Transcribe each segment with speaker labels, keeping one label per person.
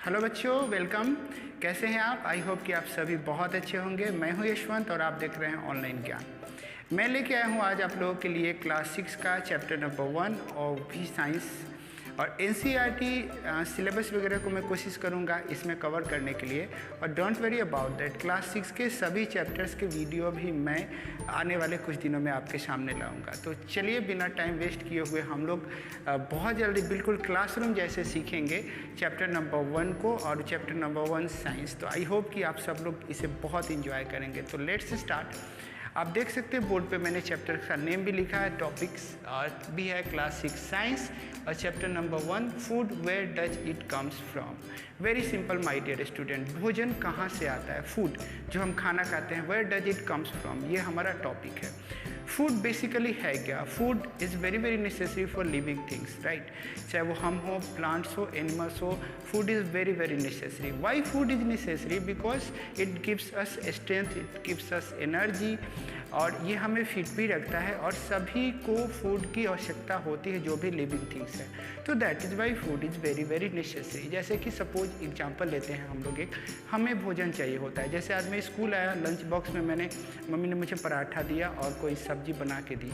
Speaker 1: Hello बच्चों, welcome. कैसे हैं आप? आई होप कि आप सभी बहुत अच्छे होंगे। मैं हूं यशवंत और आप देख रहे हैं ऑनलाइन ज्ञान। मैं लेके आया हूं आज आप लोगों के लिए क्लास 6 का चैप्टर नंबर 1 और भी साइंस और एनसीईआरटी सिलेबस वगैरह को मैं कोशिश करूंगा इसमें कवर करने के लिए। और don't worry about that, class 6 के सभी चैप्टर्स के वीडियो भी मैं आने वाले कुछ दिनों में आपके सामने लाऊंगा। तो चलिए बिना टाइम वेस्ट किए हुए हम लोग बहुत जल्दी बिल्कुल क्लासरूम जैसे सीखेंगे चैप्टर नंबर 1 को और चैप्टर नंबर 1 साइंस। तो आई होप कि आप सब लोग इसे बहुत इंजॉय करेंगे। तो लेट्स स्टार्ट। आप देख सकते हैं बोर्ड पे मैंने चैप्टर का नेम भी लिखा है, टॉपिक्स और भी है क्लास 6 साइंस और chapter number 1 food, where does it comes from. Very simple my dear student, भोजन कहाँ से आता है? फूड, जो हम खाना खाते हैं, where does it comes from, ये हमारा टॉपिक है। फूड बेसिकली है क्या? Food is very very necessary for living things, right? चाहे वो हम हो, प्लांट्स हो, एनिमल्स हो, food is very very necessary. Why food is necessary? Because it gives us strength, it gives us energy और ये हमें फिट भी रखता है और सभी को फूड की आवश्यकता होती है जो भी लिविंग थिंग्स है। तो that is why food is very very necessary. जैसे कि सपोज एग्जांपल लेते हैं हम लोग, एक हमें भोजन चाहिए होता है। जैसे आज मैं स्कूल आया, लंच बॉक्स में मम्मी ने मुझे पराठा दिया और कोई सब्जी बना के दी।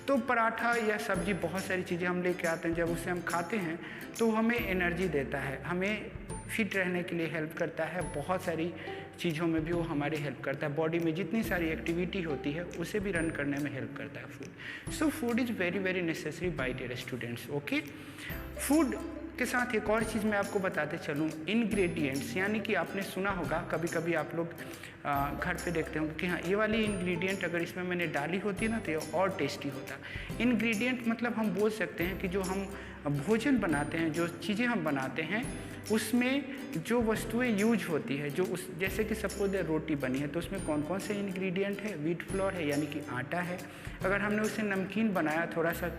Speaker 1: तो पराठा या सब्जी बहुत सारी चीज़ें हम लेके आते हैं, जब उसे हम खाते हैं तो हमें एनर्जी देता है, हमें फिट रहने के लिए हेल्प करता है, बहुत सारी चीज़ों में भी वो हमारी हेल्प करता है। बॉडी में जितनी सारी एक्टिविटी होती है उसे भी रन करने में हेल्प करता है food. So food is very very necessary bye dear students. Okay, food के साथ एक और चीज़ मैं आपको बताते चलूँ, इंग्रेडिएंट्स। यानी कि आपने सुना होगा, कभी कभी आप लोग घर पे देखते होंगे कि हाँ ये वाली इंग्रेडिएंट अगर इसमें मैंने डाली होती ना तो ये और टेस्टी होता। इंग्रेडिएंट मतलब हम बोल सकते हैं कि जो हम भोजन बनाते हैं, जो चीज़ें हम बनाते हैं उसमें जो वस्तुएं यूज होती है, जो उस जैसे कि सपोज रोटी बनी है तो उसमें कौन कौन से इंग्रेडिएंट है? व्हीट फ्लोर है यानी कि आटा है। अगर हमने उसे नमकीन बनाया, थोड़ा सा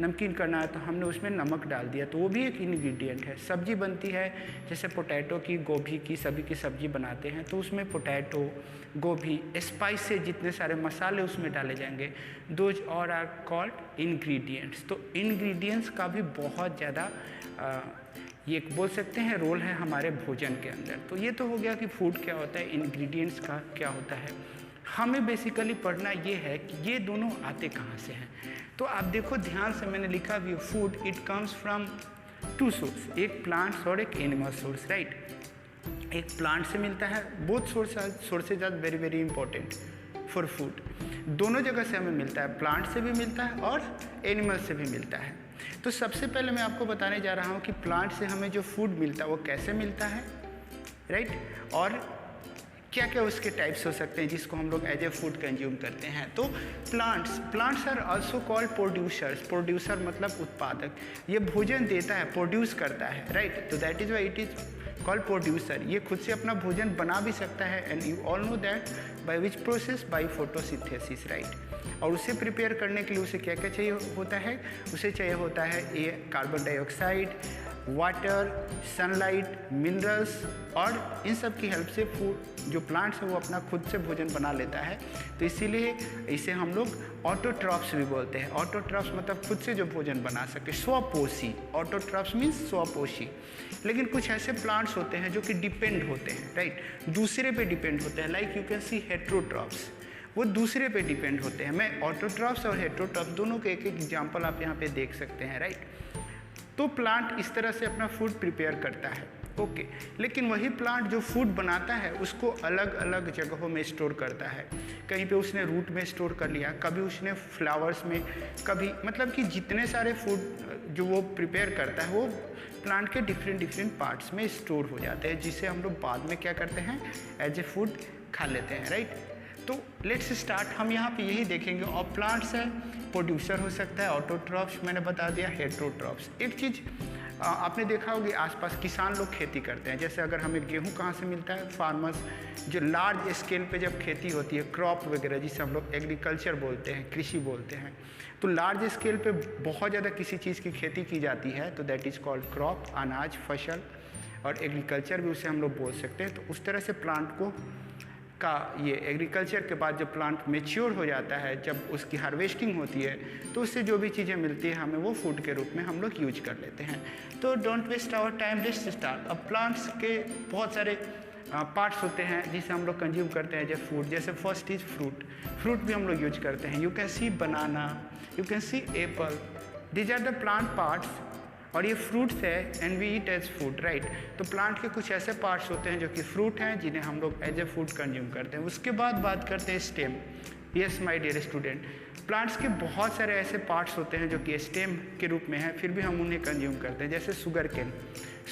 Speaker 1: नमकीन करना है तो हमने उसमें नमक डाल दिया, तो वो भी एक इंग्रेडिएंट है। सब्जी बनती है जैसे पोटैटो की, गोभी की, सभी की सब्जी बनाते हैं तो उसमें पोटैटो, गोभी, स्पाइस से जितने सारे मसाले उसमें डाले जाएंगे, दोज और आर कॉल्ड इंग्रेडिएंट्स। तो इंग्रेडिएंट्स का भी बहुत ज़्यादा ये बोल सकते हैं रोल है हमारे भोजन के अंदर। तो ये तो हो गया कि फूड क्या होता है, इंग्रेडिएंट्स का क्या होता है। हमें बेसिकली पढ़ना ये है कि ये दोनों आते कहाँ से हैं। तो आप देखो ध्यान से, मैंने लिखा भी food it comes from 2 source, एक प्लांट्स और एक एनिमल सोर्स, राइट? एक प्लांट से मिलता है, both sources are very very important for food. दोनों जगह से हमें मिलता है, प्लांट से भी मिलता है और एनिमल से भी मिलता है। तो सबसे पहले मैं आपको बताने जा रहा हूँ कि प्लांट से हमें जो फूड मिलता है वो कैसे मिलता है, राइट? और क्या क्या उसके टाइप्स हो सकते हैं जिसको हम लोग एज ए फूड कंज्यूम करते हैं। तो plants are also called producers. Producer मतलब उत्पादक, ये भोजन देता है, प्रोड्यूस करता है, राइट? तो that is why it is called producer. ये खुद से अपना भोजन बना भी सकता है and you all know that by which process, by photosynthesis, right? और उसे प्रिपेयर करने के लिए उसे क्या क्या चाहिए होता है? उसे चाहिए होता है ये carbon dioxide, water, sunlight, minerals और इन सब की हेल्प से फूड जो प्लांट्स है वो अपना खुद से भोजन बना लेता है। तो इसीलिए इसे हम लोग ऑटोट्रॉफ्स भी बोलते हैं। ऑटोट्रॉफ्स मतलब खुद से जो भोजन बना सके, स्वपोषी। Autotrophs means स्वपोषी। लेकिन कुछ ऐसे प्लांट्स होते हैं जो कि डिपेंड होते हैं, राइट? दूसरे पे डिपेंड होते हैं, like you can C heterotrophs, वो दूसरे पे डिपेंड होते हैं। मैं ऑटोट्रॉफ्स और हेट्रोट्रॉफ्स दोनों के एक एक एग्जाम्पल आप यहाँ पे देख सकते हैं, राइट? तो प्लांट इस तरह से अपना फूड प्रिपेयर करता है, ओके। लेकिन वही प्लांट जो फूड बनाता है उसको अलग अलग जगहों में स्टोर करता है। कहीं पे उसने रूट में स्टोर कर लिया, कभी उसने फ्लावर्स में, कभी मतलब कि जितने सारे फूड जो वो प्रिपेयर करता है वो प्लांट के डिफरेंट पार्ट्स में स्टोर हो जाते हैं, जिसे हम लोग बाद में क्या करते हैं, एज ए फूड खा लेते हैं, राइट? तो लेट्स स्टार्ट। हम यहाँ पे यही देखेंगे। और प्लांट्स है, प्रोड्यूसर हो सकता है, ऑटोट्रॉफ्स मैंने बता दिया, हेट्रोट्रॉफ्स। एक चीज़ आपने देखा होगी, आसपास किसान लोग खेती करते हैं। जैसे अगर हमें गेहूं कहाँ से मिलता है, फार्मर्स जो लार्ज स्केल पे जब खेती होती है, क्रॉप वगैरह जिसे हम लोग एग्रीकल्चर बोलते हैं, कृषि बोलते हैं, तो लार्ज स्केल पे बहुत ज़्यादा किसी चीज़ की खेती की जाती है तो दैट इज़ कॉल्ड क्रॉप, अनाज, फसल, और एग्रीकल्चर भी उसे हम लोग बोल सकते हैं। तो उस तरह से प्लांट को का ये एग्रीकल्चर के बाद जब प्लांट मेच्योर हो जाता है, जब उसकी हार्वेस्टिंग होती है, तो उससे जो भी चीज़ें मिलती है हमें वो फूड के रूप में हम लोग यूज कर लेते हैं। तो don't waste our time, let's start. अब प्लांट्स के बहुत सारे पार्ट्स होते हैं जिसे हम लोग कंज्यूम करते हैं जैसे फूड। जैसे फर्स्ट इज फ्रूट, फ्रूट भी हम लोग यूज करते हैं। You can see banana, you can see apple, these are the plant parts, और ये फ्रूट्स है and we eat as food, right. तो प्लांट के कुछ ऐसे पार्ट्स होते हैं जो कि फ्रूट हैं जिन्हें हम लोग एज ए फूड कंज्यूम करते हैं। उसके बाद बात करते हैं stem. Yes my dear student, plants के बहुत सारे ऐसे पार्ट्स होते हैं जो कि स्टेम के रूप में हैं, फिर भी हम उन्हें कंज्यूम करते हैं। जैसे शुगर केन,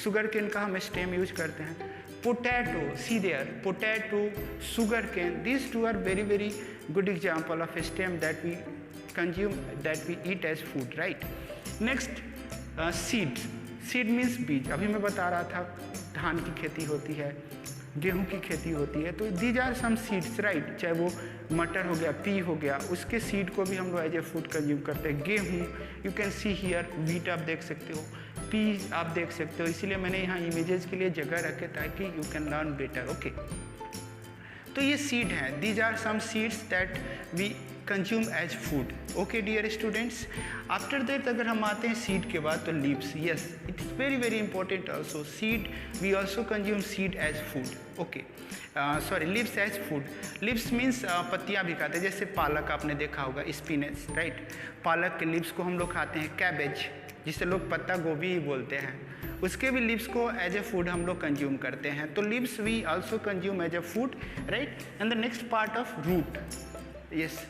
Speaker 1: शुगर केन का हम स्टेम यूज करते हैं। Potato, see there, potato, sugarcane, these two are very very good example of stem that we consume, that we eat as food, right? Next, seeds. seed means बीज। अभी मैं बता रहा था धान की खेती होती है, गेहूं की खेती होती है, तो these are some seeds, right? चाहे वो मटर हो गया, पी हो गया, उसके सीड को भी हम लोग एज ए फूड कंज्यूम करते हैं। गेहूं, you can see here, wheat आप देख सकते हो, पीस आप देख सकते हो। इसीलिए मैंने यहाँ इमेजेस के लिए जगह रखे ताकि you can learn better, okay. तो ये सीड हैं, these are some seeds that we consume as food, okay dear students. After that अगर हम आते हैं सीड के बाद तो leaves, yes it is very very important also. Seed, we also consume seed as food, okay, sorry leaves as food. Leaves means पत्तियाँ भी खाते हैं, जैसे पालक आपने देखा होगा, स्पिनच, राइट। पालक के लीव्स को हम लोग खाते हैं। कैबेज, जिसे लोग पत्ता गोभी ही बोलते हैं, उसके भी लीव्स को एज ए फूड हम लोग कंज्यूम करते हैं। तो leaves we also consume as a food, right. And the next part of root, yes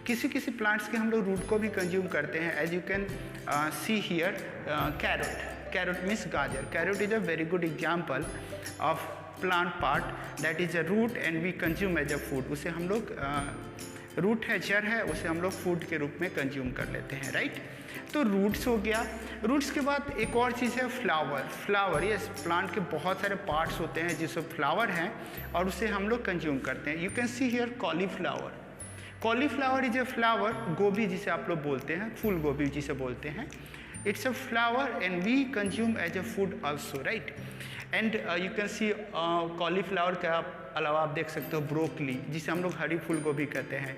Speaker 1: किसी किसी प्लांट्स के हम लोग रूट को भी कंज्यूम करते हैं। As you can see here, carrot, carrot means गाजर। Carrot is a very good example of plant part that is a root and we consume as a food. उसे हम लोग रूट है, जड़ है, उसे हम लोग फूड के रूप में कंज्यूम कर लेते हैं, राइट। तो रूट्स हो गया। रूट्स के बाद एक और चीज़ है फ्लावर। फ्लावर, यस प्लांट के बहुत सारे पार्ट्स होते हैं जिससे फ्लावर हैं और उसे हम लोग कंज्यूम करते हैं। You can see here cauliflower. Cauliflower is a flower, गोभी जिसे आप लोग बोलते हैं, फूल गोभी जिसे बोलते हैं। It's a flower and we consume as a food also, right. And you can see cauliflower के अलावा आप देख सकते हो ब्रोकली, जिसे हम लोग हरी फूल गोभी कहते हैं।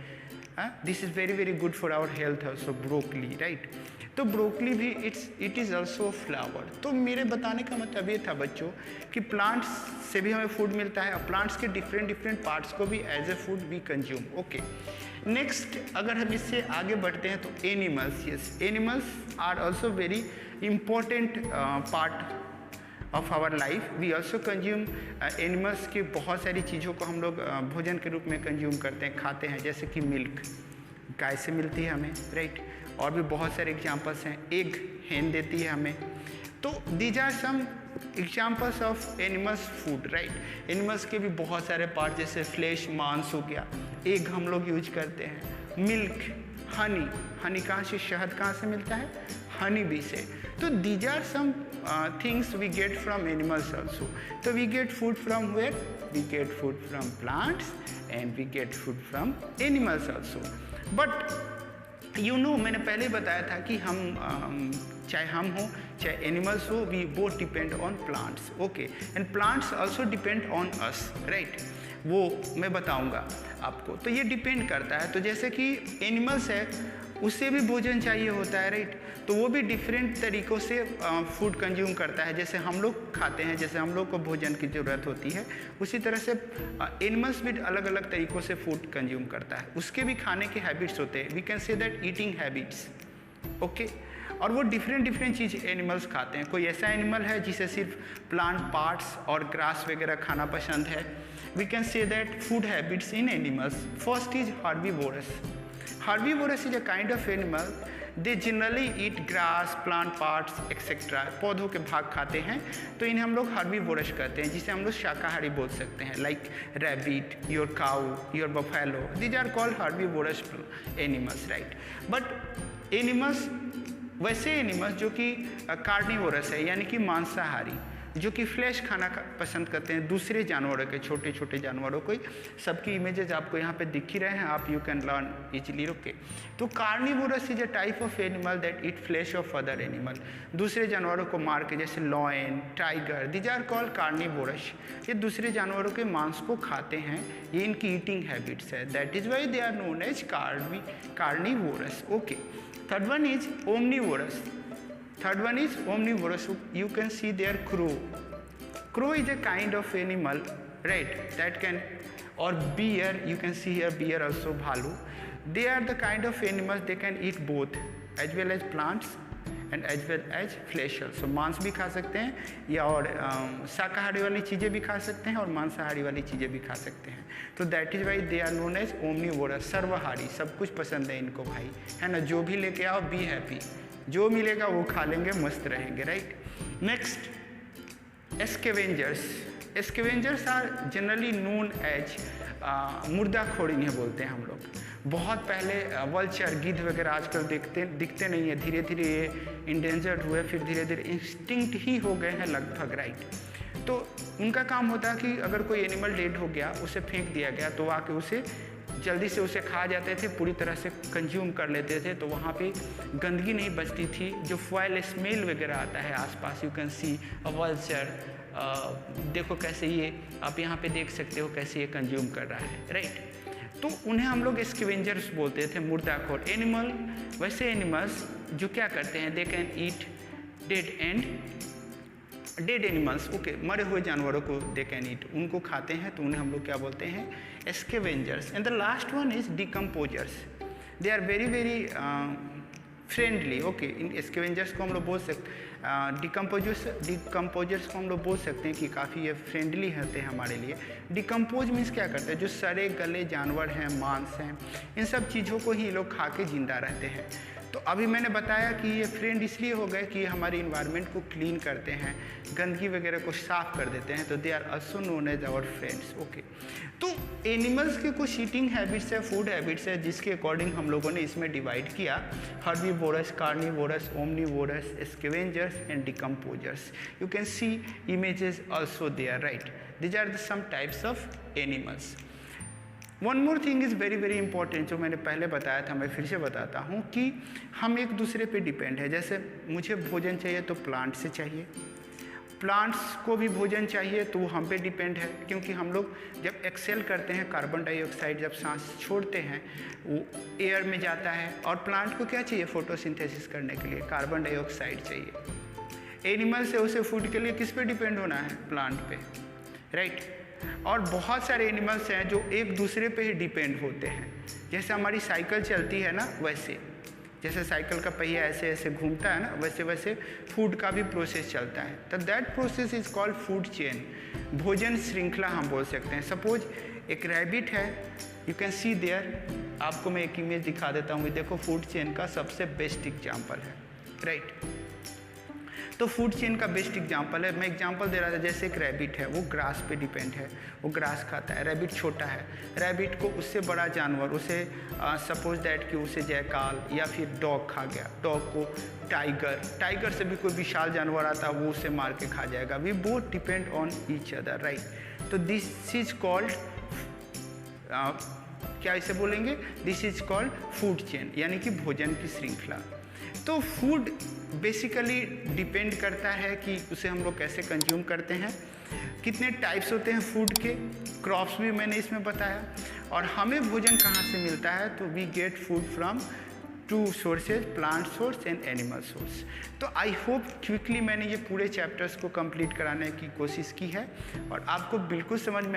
Speaker 1: This is very very good for our health also, broccoli, right. तो ब्रोकली भी इट इज़ ऑल्सो फ्लावर। तो मेरे बताने का मतलब ये था बच्चों कि प्लांट्स से भी हमें फूड मिलता है और प्लांट्स के डिफरेंट डिफरेंट पार्ट्स को भी as a food we consume, okay. Next अगर हम इससे आगे बढ़ते हैं तो animals, yes animals are also very important part of our life. We also consume animals की बहुत सारी चीज़ों को हम लोग भोजन के रूप में कंज्यूम करते हैं, खाते हैं। जैसे कि मिल्क गाय से मिलती है हमें, राइट। और भी बहुत सारे एग्जांपल्स हैं। एग hen देती है हमें। तो these are some examples of animals food, right. Animals के भी बहुत सारे पार्ट, जैसे फ्लैश, मांस हो गया। एग हम लोग यूज करते हैं। मिल्क, हनी, हनी कहाँ से, शहद कहाँ से मिलता है, हनी बी से। तो these are some things we get from animals also. So we get food from where? We get food from plants and we get food from animals also. But you know, मैंने पहले ही बताया था कि हम चाहे हम हो चाहे एनिमल्स हो, we both depend on plants, okay, and plants also depend on us, right? वो मैं बताऊंगा आपको। तो ये डिपेंड करता है। तो जैसे कि एनिमल्स है, उससे भी भोजन चाहिए होता है, राइट। तो वो भी डिफरेंट तरीक़ों से फूड कंज्यूम करता है। जैसे हम लोग खाते हैं, जैसे हम लोग को भोजन की ज़रूरत होती है, उसी तरह से एनिमल्स भी अलग अलग तरीक़ों से फूड कंज्यूम करता है। उसके भी खाने के हैबिट्स होते हैं। We can say that eating habits, okay. और वो डिफरेंट चीज़ एनिमल्स खाते हैं। कोई ऐसा एनिमल है जिसे सिर्फ प्लांट पार्ट्स और ग्रास वगैरह खाना पसंद है। We can say that food habits in animals. First is herbivorous. Herbivorous is a kind of animal, they generally eat grass, plant parts etcetera. पौधों के भाग खाते हैं, तो इन्हें हम लोग हर्बीवोरस कहते हैं, जिसे हम लोग शाकाहारी बोल सकते हैं। Like rabbit, your cow, your buffalo, these are called herbivorous animals, right. But animals, वैसे एनिमल्स जो कि कार्निवोरस है, यानी कि मांसाहारी, जो कि फ्लैश खाना पसंद करते हैं, दूसरे जानवरों के, छोटे छोटे जानवरों को। सबकी इमेजेस आपको यहाँ पे दिख ही रहे हैं, आप you can learn easily. Okay, तो carnivorous is a type of animal that eat flesh of other animal. दूसरे जानवरों को मार के, जैसे lion, tiger, these are called carnivorous. ये दूसरे जानवरों के मांस को खाते हैं, ये इनकी ईटिंग हैबिट्स है। That is why they are known as carnivorous. Okay, third one is omnivorous. Third one is omnivorous. You can see there crow. Crow is a kind of animal, right? That can, or bear. You can see here bear also, bhalu. They are the kind of animals they can eat both, as well as plants and as well as flesh also. मांस भी खा सकते हैं, या और शाकाहारी वाली चीज़ें भी खा सकते हैं और मांसाहारी वाली चीज़ें भी खा सकते हैं। तो that is why they are known as omnivorous, सर्वहारी, सब कुछ पसंद है इनको भाई, है ना। जो भी लेके आओ, बी हैप्पी, जो मिलेगा वो खा लेंगे, मस्त रहेंगे, right. Next, scavengers. Scavengers are generally known as मुर्दाखोर, इन्हें बोलते हैं हम लोग। बहुत पहले वल्चर, गिद्ध वगैरह आजकल दिखते नहीं है, धीरे धीरे ये इंडेंजर्ड हुए, फिर धीरे धीरे इंस्टिंक्ट ही हो गए हैं लगभग, राइट। तो उनका काम होता है कि अगर कोई एनिमल डेड हो गया, उसे फेंक दिया गया, तो आके उसे जल्दी से उसे खा जाते थे, पूरी तरह से कंज्यूम कर लेते थे। तो वहाँ पे गंदगी नहीं बचती थी, जो फॉयल स्मेल वगैरह आता है आसपास। You can C a vulture, देखो कैसे ये आप यहाँ पे देख सकते हो कैसे ये कंज्यूम कर रहा है, राइट। तो उन्हें हम लोग स्कैवेंजर्स बोलते थे, मुर्दाखोर एनिमल। वैसे एनिमल्स जो क्या करते हैं, they can eat dead animals. Okay, मरे हुए जानवरों को दे कैन ईट, उनको खाते हैं, तो उन्हें हम लोग क्या बोलते हैं, scavengers. And the last one is decomposers. They are very very friendly. Okay, इन स्कैवेंजर्स को हम लोग बोल सकते, डिकम्पोजर्स को हम लोग बोल सकते हैं कि काफ़ी ये फ्रेंडली होते हैं हमारे लिए। डिकम्पोज मीन्स क्या करते हैं, जो सड़े गले जानवर हैं, मांस हैं, इन सब चीज़ों को ही ये लोग खा के जिंदा रहते हैं। तो अभी मैंने बताया कि ये फ्रेंड इसलिए हो गए कि हमारी इन्वायरमेंट को क्लीन करते हैं, गंदगी वगैरह को साफ कर देते हैं, तो they are also known as our friends. Okay, तो एनिमल्स के कुछ ईटिंग हैबिट्स है, फूड हैबिट्स है, जिसके अकॉर्डिंग हम लोगों ने इसमें डिवाइड किया, herbivorous, carnivorous, omnivorous, scavengers and decomposers. You can see images also there, right. These are the some types of animals. One more thing is very very important, जो मैंने पहले बताया था, मैं फिर से बताता हूँ कि हम एक दूसरे पे डिपेंड है। जैसे मुझे भोजन चाहिए तो प्लांट से चाहिए, प्लांट्स को भी भोजन चाहिए तो वो हम पे डिपेंड है, क्योंकि हम लोग जब एक्सेल करते हैं, कार्बन डाइऑक्साइड जब सांस छोड़ते हैं वो एयर में जाता है, और प्लांट को क्या चाहिए फोटोसिंथेसिस करने के लिए, कार्बन डाइऑक्साइड चाहिए। एनिमल से उसे फूड के लिए किस पे डिपेंड होना है, प्लांट पे, राइट। और बहुत सारे एनिमल्स हैं जो एक दूसरे पे ही डिपेंड होते हैं। जैसे हमारी साइकिल चलती है ना, वैसे जैसे साइकिल का पहिया ऐसे ऐसे घूमता है ना, वैसे वैसे फूड का भी प्रोसेस चलता है। तो that process is called food chain, भोजन श्रृंखला हम बोल सकते हैं। सपोज एक रैबिट है, यू कैन सी देयर, आपको मैं एक इमेज दिखा देता हूँ, देखो फूड चेन का सबसे बेस्ट एग्जाम्पल है, राइट। तो फूड चेन का बेस्ट एग्जांपल है, मैं एग्जांपल दे रहा था, जैसे एक रैबिट है, वो ग्रास पे डिपेंड है, वो ग्रास खाता है। रैबिट छोटा है, रैबिट को उससे बड़ा जानवर, उसे सपोज दैट कि उसे जयकाल या फिर डॉग खा गया, डॉग को टाइगर से भी कोई विशाल जानवर आता वो उसे मार के खा जाएगा। We both depend on each other, right. तो दिस इज कॉल्ड, क्या इसे बोलेंगे, this is called food chain, यानी कि भोजन की श्रृंखला। तो फूड बेसिकली डिपेंड करता है कि उसे हम लोग कैसे कंज्यूम करते हैं, कितने टाइप्स होते हैं फूड के, क्रॉप्स भी मैंने इसमें बताया, और हमें भोजन कहाँ से मिलता है, तो we get food from two sources, plant source and animal source. तो आई होप क्विकली मैंने ये पूरे चैप्टर्स को कंप्लीट कराने की कोशिश की है और आपको बिल्कुल समझ में